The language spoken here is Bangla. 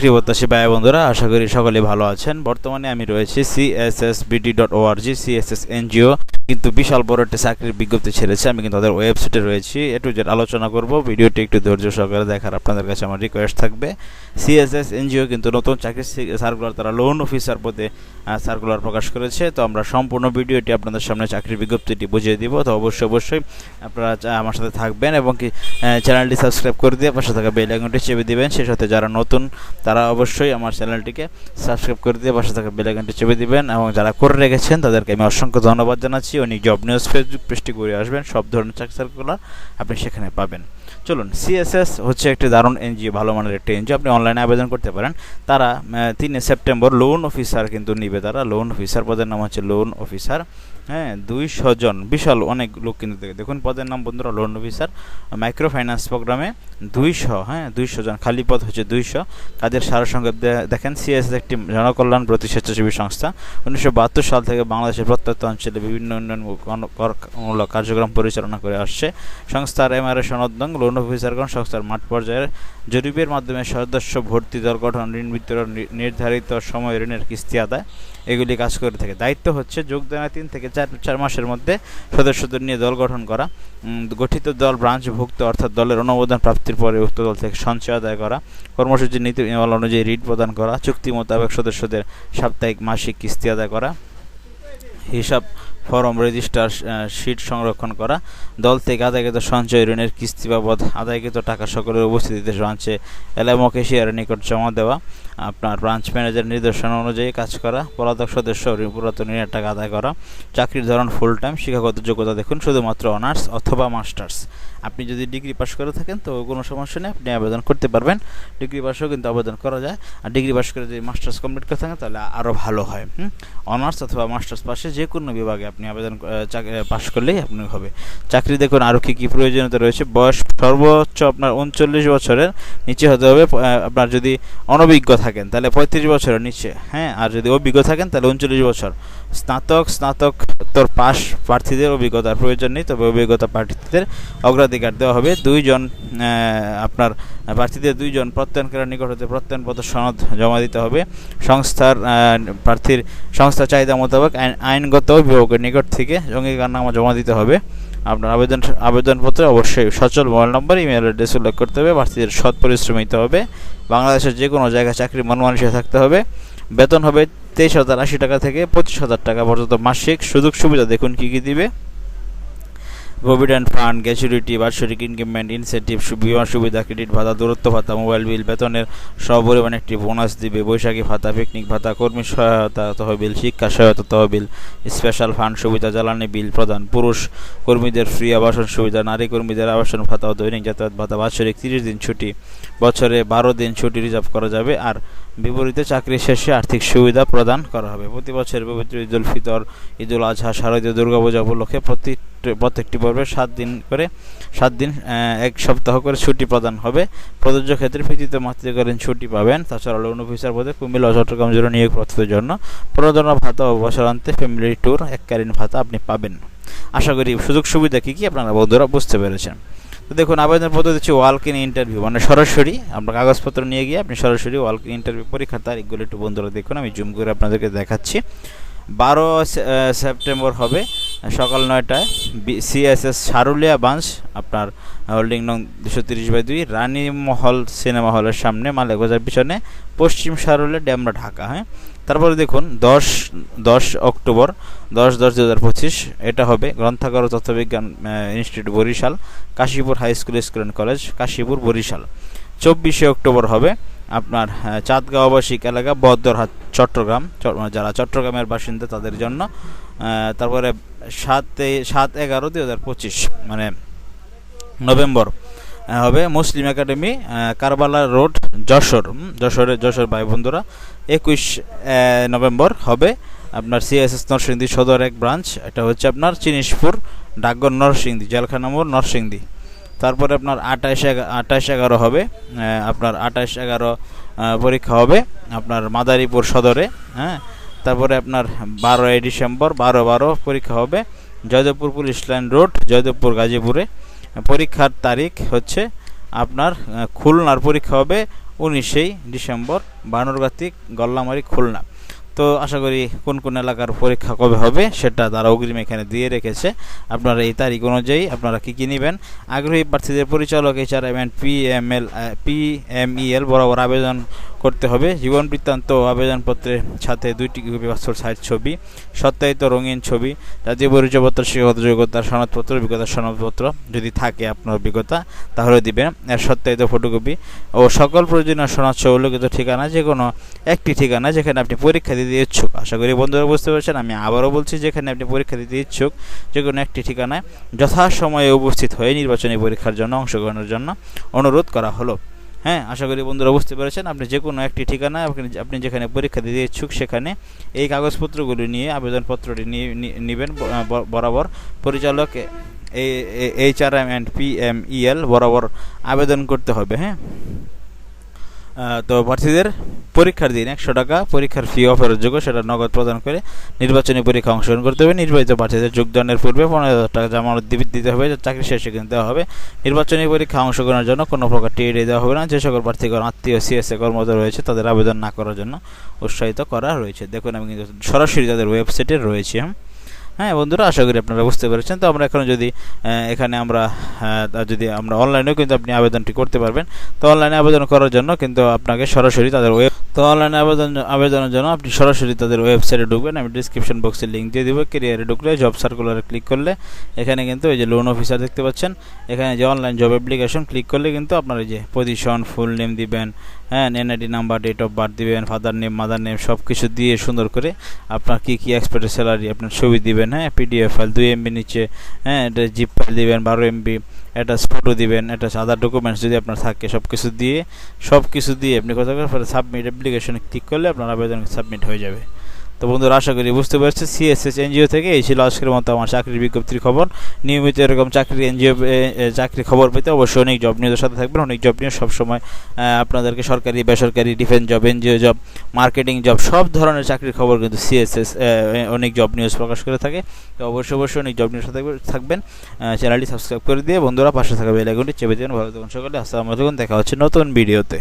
প্রিয় প্রত্যাশী ভাই বন্ধুরা, আশা করি সকলে ভালো আছেন। বর্তমানে আমি রয়েছি cssbd.org, সিএসএস এনজিও কিন্তু বিশাল বড় একটা চাকরির বিজ্ঞপ্তি ছেড়েছে। আমি কিন্তু তাদের ওয়েবসাইটে রয়েছি, একটু যে আলোচনা করব। ভিডিওটি একটু ধৈর্য সহকারে দেখার আপনাদের কাছে আমার রিকোয়েস্ট থাকবে। সিএসএস এনজিও কিন্তু নতুন চাকরির সার্কুলার, তারা লোন অফিসার পদে সার্কুলার প্রকাশ করেছে। তো আমরা সম্পূর্ণ ভিডিওটি আপনাদের সামনে চাকরির বিজ্ঞপ্তিটি বুঝিয়ে দিব। তো অবশ্যই আপনারা আমার সাথে থাকবেন এবং কি চ্যানেলটি সাবস্ক্রাইব করে দিয়ে পাশে থাকা বেল আইকনটি চেপে দিবেন। সেই সাথে যারা নতুন তারা অবশ্যই আমার চ্যানেলটিকে সাবস্ক্রাইব করে দিয়ে পাশে থাকা বেল আইকনটি চেপে দিবেন, এবং যারা করে রেখেছেন তাদেরকে আমি অসংখ্য ধন্যবাদ জানাচ্ছি। উনি জব নিউজ ফেসবুক পেজটি করে আসবেন, সব ধরনের চাকরি সার্কুলার আপনি সেখানে পাবেন। চলুন, সিএসএস হচ্ছে একটি দারুণ এনজিও, ভালো মানের একটি এনজিও। আপনি অনলাইনে আবেদন করতে পারেন। তারা 3 সেপ্টেম্বর লোন অফিসার কিন্তু নিবে। তারা লোন অফিসার, পদের নাম হচ্ছে লোন অফিসার। 200 জন, বিশাল অনেক লোক কিন্তু দেখুন পদের নাম বন্ধুরা, লোন অফিসার মাইক্রো ফাইন্যান্স প্রোগ্রামে 200 জন, খালি পদ হচ্ছে 200। কাজের সারসংক্ষেপ দেখেন, সিএসএস একটি জনকল্যাণ প্রতি স্বেচ্ছাসেবী সংস্থা। 1972 সাল থেকে বাংলাদেশের প্রত্যন্ত অঞ্চলে বিভিন্ন উন্নয়নমূলক কার্যক্রম পরিচালনা করে আসছে। সংস্থার এমআরএ সনদ নং লোন অফিসারগণ সংস্থার মাঠ পর্যায়ের জরিপের মাধ্যমে সদস্য ভর্তি, দল গঠন, ঋণ বিতরণ, নির্ধারিত সময় ঋণের কিস্তি আদায় এগুলি কাজ করে থাকে। দায়িত্ব হচ্ছে যোগদানের 3 থেকে 4 মাসের মধ্যে সদস্যদের নিয়ে দল গঠন করা, গঠিত দল ব্রাঞ্চভুক্ত অর্থাৎ দলের অনুমোদন প্রাপ্তির পরে উক্ত দল থেকে সঞ্চয় আদায় করা, কর্মসূচির নীতি অনুযায়ী ঋণ প্রদান করা, চুক্তি মোতাবেক সদস্যদের সাপ্তাহিক মাসিক কিস্তি আদায় করা, হিসাব ফরম রেজিস্টার শিট সংরক্ষণ করা, দল থেকে আদায়কৃত সঞ্চয় ঋণের কিস্তি বাবদ আদায়কৃত টাকা সকলের উপস্থিতিতে ব্রাঞ্চে এলএমও ক্যাশিয়ারের নিকট জমা দেওয়া, আপনার ব্রাঞ্চ ম্যানেজার নির্দেশনা অনুযায়ী কাজ করা, পলাতক সদস্য পুরাতন ঋণের টাকা আদায় করা। চাকরির ধরন ফুল টাইম। শিক্ষাগত যোগ্যতা দেখুন, শুধুমাত্র অনার্স অথবা মাস্টার্স। আপনি যদি ডিগ্রি পাস করে থাকেন তো কোনো সমস্যা নেই, আপনি আবেদন করতে পারবেন। ডিগ্রি পাসও কিন্তু আবেদন করা যায়। আর ডিগ্রি পাস করে যদি মাস্টার্স কমপ্লিট করে থাকেন তাহলে আরও ভালো হয়। অনার্স অথবা মাস্টার্স পাশে যে কোনো বিভাগে আপনি আবেদন পাস করলেই আপনি হবে। চাকরি দেখুন আরও কী প্রয়োজনীয়তা রয়েছে। বয়স সর্বোচ্চ আপনার 39 বছরের নিচে হতে হবে। আপনার যদি অনভিজ্ঞ থাকেন তাহলে 35 বছরের নিচে, আর যদি অভিজ্ঞ থাকেন তাহলে 39 বছর। স্নাতকোত্তর পাস প্রার্থীদের অভিজ্ঞতার প্রয়োজন নেই, তবে অভিজ্ঞতা প্রার্থীদের অগ্রাধিকার দেওয়া হবে। 2 জন আপনার প্রার্থীদের 2 জন প্রত্যয়নকারীর নিকট হতে প্রত্যয়নপত্র সনদ জমা দিতে হবে। সংস্থার চাহিদা মোতাবেক আইনগত অভিভাবকের নিকট থেকে অঙ্গীকারনামা জমা দিতে হবে। আপনার আবেদনপত্রে অবশ্যই সচল মোবাইল নম্বর, ইমেল অ্যাড্রেস উল্লেখ করতে হবে। প্রার্থীদের সৎ পরিশ্রম দিতে হবে। বাংলাদেশের যে কোনো জায়গায় চাকরি মন মানসিক থাকতে হবে। বেতন হবে 23,080 টাকা থেকে 25,000 টাকা পর্যন্ত মাসিক। সুযোগ সুবিধা দেখুন কী কী দিবে। প্রভিডেন্ট ফান্ড, গ্র্যাচুইটি, বার্ষিক ইনক্রিমেন্ট, ইনসেন্টিভ, বিমা সুবিধা, ক্রেডিট ভাতা, দূরত্ব ভাতা, মোবাইল বিল, বেতনের সপরিমাণ একটি বোনাস দিবে, বৈশাখী ভাতা, পিকনিক ভাতা, কর্মী সহায়তা তহবিল, শিক্ষা সহায়তা তহবিল, স্পেশাল ফান্ড সুবিধা, জ্বালানি বিল প্রদান, পুরুষ কর্মীদের ফ্রি আবাসন সুবিধা, নারী কর্মীদের আবাসন ভাতা ও দৈনিক যাতায়াত ভাতা, বাৎসরিক 30 দিন ছুটি, বছরে 12 দিন ছুটি রিজার্ভ করা যাবে। আর বিপরীতে চাকরি শেষে আর্থিক সুবিধা প্রদান করা হবে। প্রতি বছর পবিত্র ঈদুল ফিতর, ঈদুল আজহা, শারদীয় দুর্গাপূজা উপলক্ষে প্রত্যেকটি পর্বে 7 দিন 1 সপ্তাহ করে ছুটি প্রদান হবে। প্রযোজ্য ক্ষেত্রে ফিতিতে মাতৃকালীন ছুটি পাবেন। তাছাড়া লোন অফিসার পদে কুমিল্লা ও চট্টগ্রাম জেলা নিয়োগ প্রার্থীদের জন্য প্রণোদনা ভাতা ও বছরান্তে ফ্যামিলি ট্যুর এককালীন ভাতা আপনি পাবেন। আশা করি সুযোগ সুবিধা কী কী আপনারা বন্ধুরা বুঝতে পেরেছেন। তো দেখুন, আবেদন পদ্ধতি হচ্ছে ওয়াক ইন ইন্টারভিউ, মানে সরাসরি আপনার কাগজপত্র নিয়ে গিয়ে আপনি সরাসরি ওয়াক ইন ইন্টারভিউ পরীক্ষার তারিখগুলো একটু বন্ধুরা দেখুন, আমি জুম করে আপনাদেরকে দেখাচ্ছি। 12 সেপ্টেম্বর হবে সকাল 9টায়। সিএসএস সারুলিয়া ব্রাঞ্চ, আপনার হোল্ডিং নং 230/2, রানীমহল সিনেমা হলের সামনে, মালিক বাজার পিছনে, পশ্চিম সারুলিয়া, ডেমরা, ঢাকা। তারপরে দেখুন 10 অক্টোবর 10/10/2025 এটা হবে গ্রন্থাগার ও তথ্যবিজ্ঞান institute Barishal, Kashipur high school and college, Kashipur, Barishal. 24 October হবে আপনার চাঁদগাঁও আবাসিক এলাকা, বহদ্দারহাট, চট্টগ্রাম, যারা চট্টগ্রামের বাসিন্দা তাদের জন্য। তারপরে 7/11/2025 মানে নভেম্বর হবে মুসলিম একাডেমি, কারবালা রোড, যশোর ভাই বন্ধুরা। 21 নভেম্বর হবে আপনার সিএসএস নরসিংদী সদর 1 ব্রাঞ্চ, এটা হচ্ছে আপনার চিনিশপুর, ডাকঘর, নরসিংদী, জেলখানা মোড়, নরসিংদী। তারপরে আপনার 28/11 হবে আপনার 28/11 পরীক্ষা হবে আপনার মাদারীপুর সদরে। তারপরে আপনার 12 ডিসেম্বর 12/12 পরীক্ষা হবে Joydebpur police line road, Joydebpur, গাজীপুরে। পরীক্ষার তারিখ হচ্ছে আপনার খুলনার পরীক্ষা হবে 19 ডিসেম্বর, বানরগাতি, গল্লামারি, খুলনা। তো আশা করি কোন কোন এলাকার পরীক্ষা কবে হবে সেটা তারা অগ্রিম এখানে দিয়ে রেখেছে। আপনারা এই তারিখ অনুযায়ী আপনারা কী কী নেবেন, আগ্রহী প্রার্থীদের পরিচালক HRM অ্যান্ড PMEL বরাবর আবেদন করতে হবে। জীবন বৃত্তান্ত আবেদনপত্রের সাথে 2টি কপি পাসপোর্ট সাইজ ছবি, সত্যায়িত রঙিন ছবি, জাতীয় পরিচয়পত্র, শিক্ষাগত যোগ্যতার সনদপত্র, অভিজ্ঞতার সনদপত্র যদি থাকে আপনার অভিজ্ঞতা তাহলে দিবেন, এর সত্যায়িত ফটোকপি ও সকল প্রয়োজনীয় সনদ সহ উল্লেখিত ঠিকানা, যে কোনো একটি ঠিকানা যেখানে আপনি পরীক্ষা দিতে ইচ্ছুক। আশা করি বন্ধুরা বুঝতে পারছেন। আমি আবারও বলছি, যেখানে আপনি পরীক্ষা দিতে ইচ্ছুক যে কোনো একটি ঠিকানায় যথাসময়ে উপস্থিত হয়ে নির্বাচনী পরীক্ষার জন্য অংশগ্রহণের জন্য অনুরোধ করা হলো। হ্যাঁ, আশা করি বন্ধুরা বুঝতে পেরেছেন। আপনি যে কোনো একটি ঠিকানায় আপনি যেখানে পরীক্ষা দিতে ইচ্ছুক সেখানে এই কাগজপত্রগুলি নিয়ে আবেদনপত্রটি নেবেন, বরাবর পরিচালক HRM অ্যান্ড PMEL বরাবর আবেদন করতে হবে। হ্যাঁ, তো প্রার্থীদের পরীক্ষার দিন 100 টাকা পরীক্ষার ফি অফেরতযোগ্য, সেটা নগদ প্রদান করে নির্বাচনী পরীক্ষা অংশগ্রহণ করতে হবে। নির্বাচিত প্রার্থীদের যোগদানের পূর্বে 15,000 টাকা জামানত দিতে হবে, চাকরি শেষে কিন্তু দেওয়া হবে। নির্বাচনী পরীক্ষা অংশগ্রহণের জন্য কোনো প্রকার টিএডি দেওয়া হবে না। যে সকল প্রার্থীগণ আত্মীয় CSA কর্মরত রয়েছে তাদের আবেদন না করার জন্য উৎসাহিত করা রয়েছে। দেখুন, আমি কিন্তু সরাসরি তাদের ওয়েবসাইটে রয়েছি। হ্যাঁ বন্ধুরা, আশা করি আপনারা বুঝতে পেরেছেন। তো আমরা এখন যদি এখানে আমরা অনলাইনেও কিন্তু আপনি আবেদনটি করতে পারবেন। তো অনলাইনে আবেদন করার জন্য কিন্তু আপনাকে সরাসরি তাদের অনলাইনে আবেদনের জন্য আপনি সরাসরি তাদের ওয়েবসাইটে ঢুকবেন। আমি ডিসক্রিপশন বক্সে লিঙ্ক দিয়ে দেবো। ক্যারিয়ারে ঢুকলে জব সার্কুলারে ক্লিক করলে এখানে কিন্তু এই যে লোন অফিসার দেখতে পাচ্ছেন, এখানে যে অনলাইন জব অ্যাপ্লিকেশন ক্লিক করলে কিন্তু আপনার এই যে পজিশন, ফুল নেম দিবেন, হ্যাঁ, NID number, date of birth দিবেন, ফাদার নেম, মাদার নেম সব কিছু দিয়ে সুন্দর করে আপনার কী এক্সপেক্টেড স্যালারি, আপনার ছবি দিবেন। হ্যাঁ, PDF ফাইল 2 MB নিচে, হ্যাঁ, এটা জিপ ফাইল দিবেন 12 MB, এটা ফটো দিবেন, এটা আদার ডকুমেন্টস যদি আপনার থাকে সব কিছু দিয়ে আপনি কথা করে সাবমিট অ্যাপ্লিকেশনে ক্লিক করলে আপনার আবেদন সাবমিট হয়ে যাবে। তো বন্ধুরা, আশা করি বুঝতে পারছি। CSS NGO থেকে এই ছিল আজকের মতো আমার চাকরির বিজ্ঞপ্তির খবর। নিয়মিত এরকম চাকরি খবর পেতে অবশ্যই অনেক জব নিউজের সাথে থাকবেন। অনেক জব নিউজ সবসময় আপনাদেরকে সরকারি, বেসরকারি, defence job, NGO job, marketing job সব ধরনের চাকরির খবর কিন্তু CSS অনেক জব নিউজ প্রকাশ করে থাকে। তো অবশ্যই অনেক জব নিউজ সাথে থাকবেন। চ্যানেলটি সাবস্ক্রাইব করে দিয়ে বন্ধুরা পাশে থাকা বেল আইকনটি চেপে দেবেন। ভালো থাকুন সকলে। আসসালামু আলাইকুম। দেখা হচ্ছে নতুন ভিডিওতে।